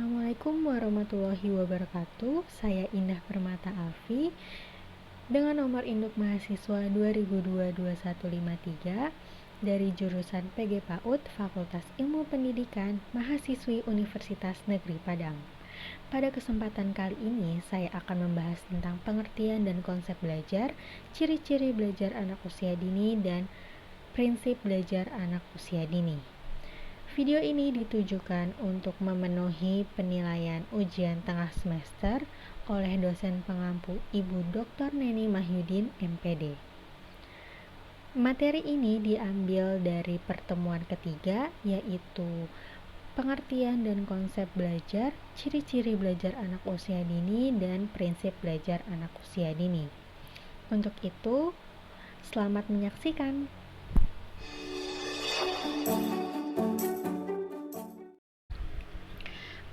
Assalamualaikum warahmatullahi wabarakatuh. Saya Indah Permata Alfi dengan nomor induk mahasiswa 2022-2153 dari jurusan PG PAUD Fakultas Ilmu Pendidikan Mahasiswi Universitas Negeri Padang. Pada kesempatan kali ini saya akan membahas tentang pengertian dan konsep belajar, ciri-ciri belajar anak usia dini, dan prinsip belajar anak usia dini. Video ini ditujukan untuk memenuhi penilaian ujian tengah semester oleh dosen pengampu Ibu Dr. Neni Mahyudin, MPD. Materi ini diambil dari pertemuan ketiga, yaitu pengertian dan konsep belajar, ciri-ciri belajar anak usia dini, dan prinsip belajar anak usia dini. Untuk itu, selamat menyaksikan.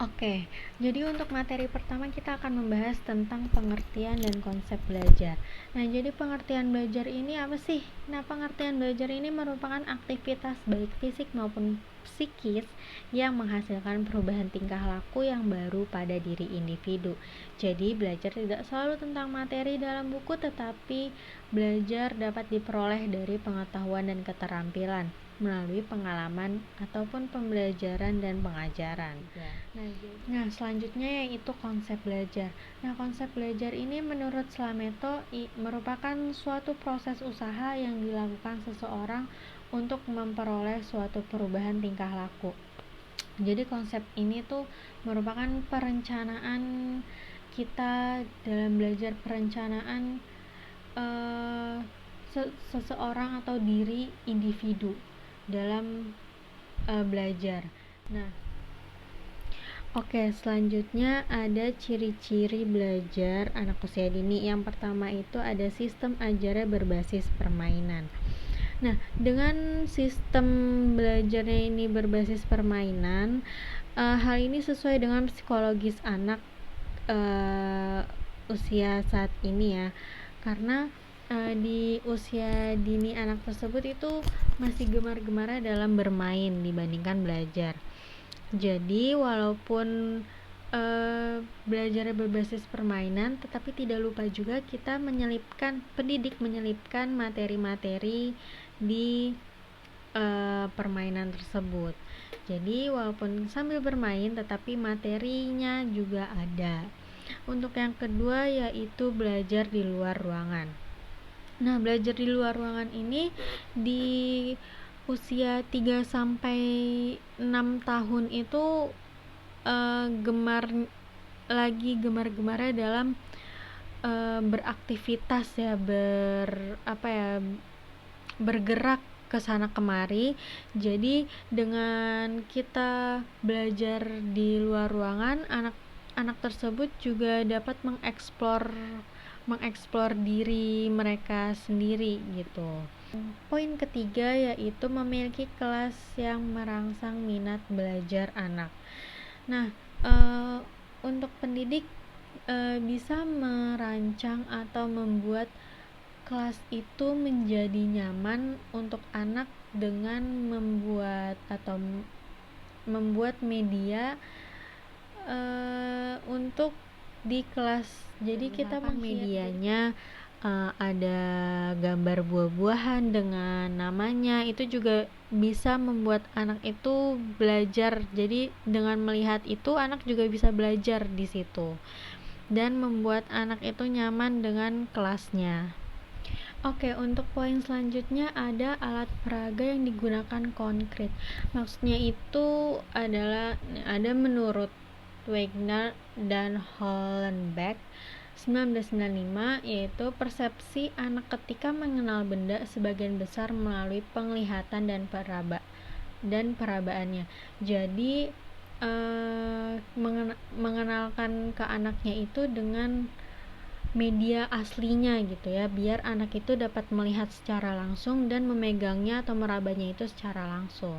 Oke, jadi untuk materi pertama kita akan membahas tentang pengertian dan konsep belajar. Nah, jadi pengertian belajar ini apa sih? Nah, pengertian belajar ini merupakan aktivitas baik fisik maupun psikis yang menghasilkan perubahan tingkah laku yang baru pada diri individu. Jadi, belajar tidak selalu tentang materi dalam buku, tetapi belajar dapat diperoleh dari pengetahuan dan keterampilan melalui pengalaman ataupun pembelajaran dan pengajaran. Nah, selanjutnya yaitu konsep belajar. Nah, konsep belajar ini menurut Slameto merupakan suatu proses usaha yang dilakukan seseorang untuk memperoleh suatu perubahan tingkah laku. Jadi konsep ini tuh merupakan perencanaan kita dalam belajar, perencanaan seseorang atau diri individu dalam belajar. Nah, oke, selanjutnya ada ciri-ciri belajar anak usia dini. Yang pertama itu ada sistem ajarnya berbasis permainan. Nah, dengan sistem belajarnya ini berbasis permainan, hal ini sesuai dengan psikologis anak usia saat ini ya, karena di usia dini anak tersebut itu masih gemar-gemarnya dalam bermain dibandingkan belajar. Jadi walaupun belajarnya berbasis permainan, tetapi tidak lupa juga kita pendidik menyelipkan materi-materi di permainan tersebut. Jadi walaupun sambil bermain, tetapi materinya juga ada. Untuk yang kedua yaitu belajar di luar ruangan. Nah, belajar di luar ruangan ini di usia 3 sampai 6 tahun itu gemar-gemarnya dalam beraktivitas ya, bergerak ke sana kemari. Jadi dengan kita belajar di luar ruangan, anak tersebut juga dapat mengeksplor diri mereka sendiri gitu. Poin ketiga yaitu memiliki kelas yang merangsang minat belajar anak. Nah, untuk pendidik bisa merancang atau membuat kelas itu menjadi nyaman untuk anak dengan membuat media untuk di kelas. Jadi kita medianya ada gambar buah-buahan dengan namanya, itu juga bisa membuat anak itu belajar. Jadi dengan melihat itu anak juga bisa belajar di situ dan membuat anak itu nyaman dengan kelasnya. Oke, untuk poin selanjutnya ada alat peraga yang digunakan konkret. Maksudnya itu adalah ada menurut Wagner dan Hollenbeck 1995, yaitu persepsi anak ketika mengenal benda sebagian besar melalui penglihatan dan perabaannya. Jadi mengenalkan ke anaknya itu dengan media aslinya gitu ya, biar anak itu dapat melihat secara langsung dan memegangnya atau merabanya itu secara langsung.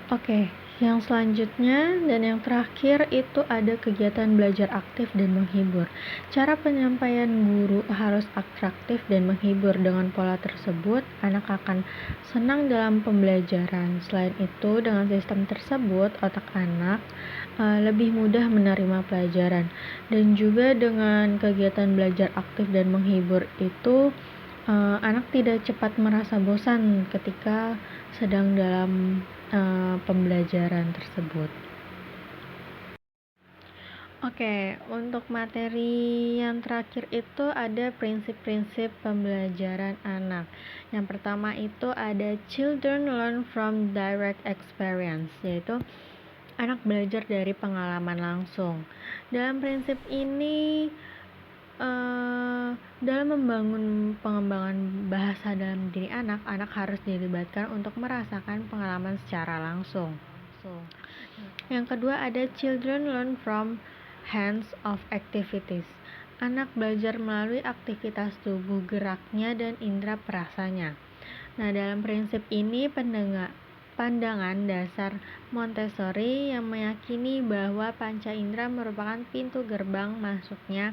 Oke, Yang selanjutnya dan yang terakhir itu ada kegiatan belajar aktif dan menghibur. Cara penyampaian guru harus atraktif dan menghibur. Dengan pola tersebut, anak akan senang dalam pembelajaran. Selain itu, dengan sistem tersebut, otak anak lebih mudah menerima pelajaran. Dan juga dengan kegiatan belajar aktif dan menghibur itu, anak tidak cepat merasa bosan ketika sedang dalam pembelajaran tersebut. Oke, untuk materi yang terakhir itu ada prinsip-prinsip pembelajaran anak. Yang pertama itu ada children learn from direct experience, yaitu anak belajar dari pengalaman langsung. Dalam prinsip ini, dalam membangun pengembangan bahasa dalam diri anak harus dilibatkan untuk merasakan pengalaman secara langsung. Yang kedua ada children learn from hands-off activities. Anak belajar melalui aktivitas tubuh, geraknya, dan indera perasanya. Nah, dalam prinsip ini pandangan dasar Montessori yang meyakini bahwa panca indera merupakan pintu gerbang masuknya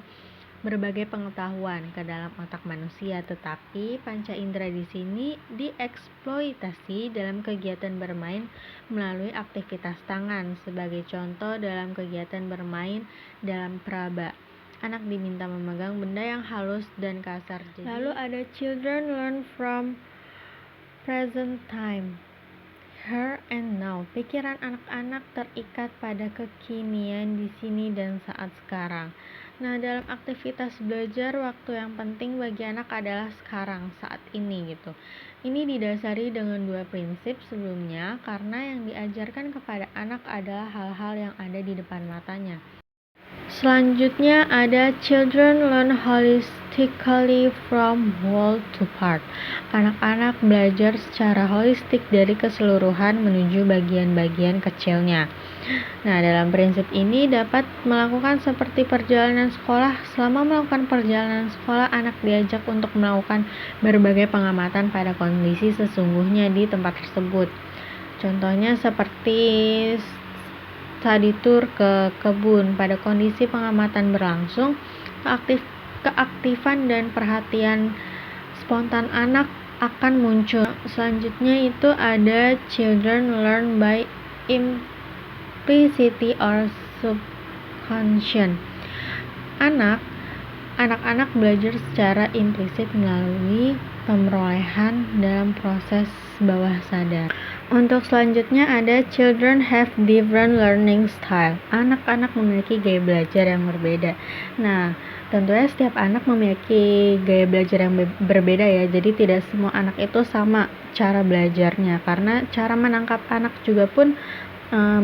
berbagai pengetahuan ke dalam otak manusia, tetapi panca indera di sini dieksploitasi dalam kegiatan bermain melalui aktivitas tangan. Sebagai contoh, dalam kegiatan bermain dalam peraba, anak diminta memegang benda yang halus dan kasar. Lalu ada children learn from present time, here and now. Pikiran anak-anak terikat pada kekinian di sini dan saat sekarang. Nah, dalam aktivitas belajar, waktu yang penting bagi anak adalah sekarang, saat ini gitu. Ini didasari dengan dua prinsip sebelumnya, karena yang diajarkan kepada anak adalah hal-hal yang ada di depan matanya. Selanjutnya ada children learn holistically from whole to part. Anak-anak belajar secara holistik dari keseluruhan menuju bagian-bagian kecilnya. Nah, dalam prinsip ini dapat melakukan seperti perjalanan sekolah. Selama melakukan perjalanan sekolah, anak diajak untuk melakukan berbagai pengamatan pada kondisi sesungguhnya di tempat tersebut. Contohnya seperti study tour ke kebun. Pada kondisi pengamatan berlangsung, keaktifan dan perhatian spontan anak akan muncul. Selanjutnya itu ada children learn by implicity or subconscious. Anak-anak belajar secara implisit melalui pemerolehan dalam proses bawah sadar. Untuk selanjutnya ada children have different learning style. Anak-anak memiliki gaya belajar yang berbeda. Nah, tentunya setiap anak memiliki gaya belajar yang berbeda ya. Jadi tidak semua anak itu sama cara belajarnya, karena cara menangkap anak juga pun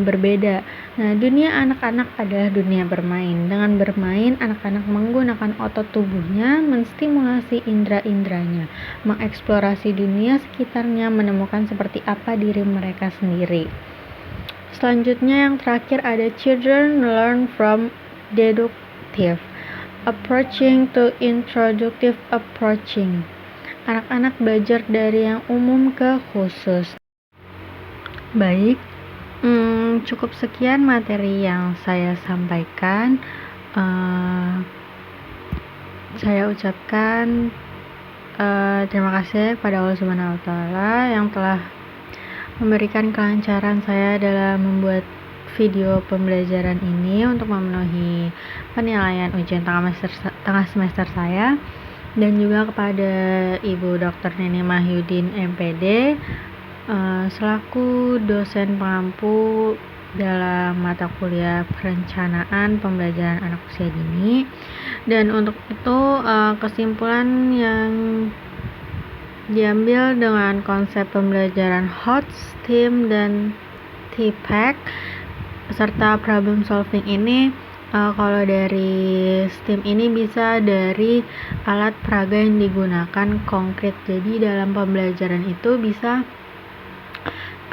berbeda. Nah, dunia anak-anak adalah dunia bermain. Dengan bermain, anak-anak menggunakan otot tubuhnya, menstimulasi indera-inderanya, mengeksplorasi dunia sekitarnya, menemukan seperti apa diri mereka sendiri. Selanjutnya yang terakhir ada children learn from deductive approaching to introductive approaching. Anak-anak belajar dari yang umum ke khusus. Baik, cukup sekian materi yang saya sampaikan. Saya ucapkan terima kasih kepada Allah Subhanahu wa Ta'ala yang telah memberikan kelancaran saya dalam membuat video pembelajaran ini untuk memenuhi penilaian ujian tengah semester saya, dan juga kepada Ibu Dr. Neni Mahyudin MPD selaku dosen pengampu dalam mata kuliah perencanaan pembelajaran anak usia dini. Dan untuk itu kesimpulan yang diambil dengan konsep pembelajaran HOT, STEAM, dan TPACK serta problem solving ini, kalau dari STEAM ini bisa dari alat peraga yang digunakan konkret. Jadi dalam pembelajaran itu bisa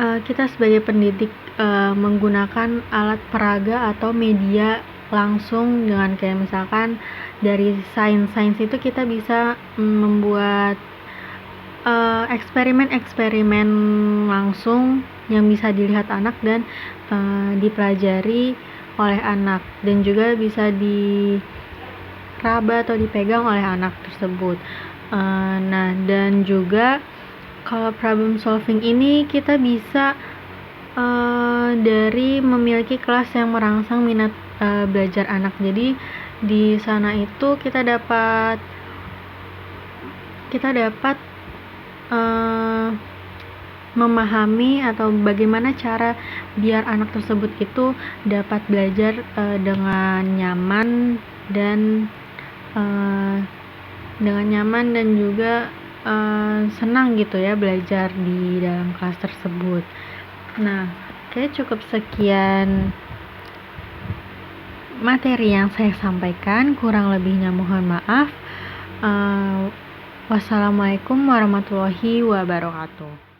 kita sebagai pendidik menggunakan alat peraga atau media langsung, dengan kayak misalkan dari sains itu kita bisa membuat eksperimen langsung yang bisa dilihat anak dan dipelajari oleh anak, dan juga bisa diraba atau dipegang oleh anak tersebut. Nah, dan juga kalau problem solving ini kita bisa dari memiliki kelas yang merangsang minat belajar anak. Jadi di sana itu kita dapat memahami atau bagaimana cara biar anak tersebut itu dapat belajar dengan nyaman dan juga senang gitu ya belajar di dalam kelas tersebut. Nah, kayak cukup sekian materi yang saya sampaikan, kurang lebihnya mohon maaf. Wassalamualaikum warahmatullahi wabarakatuh.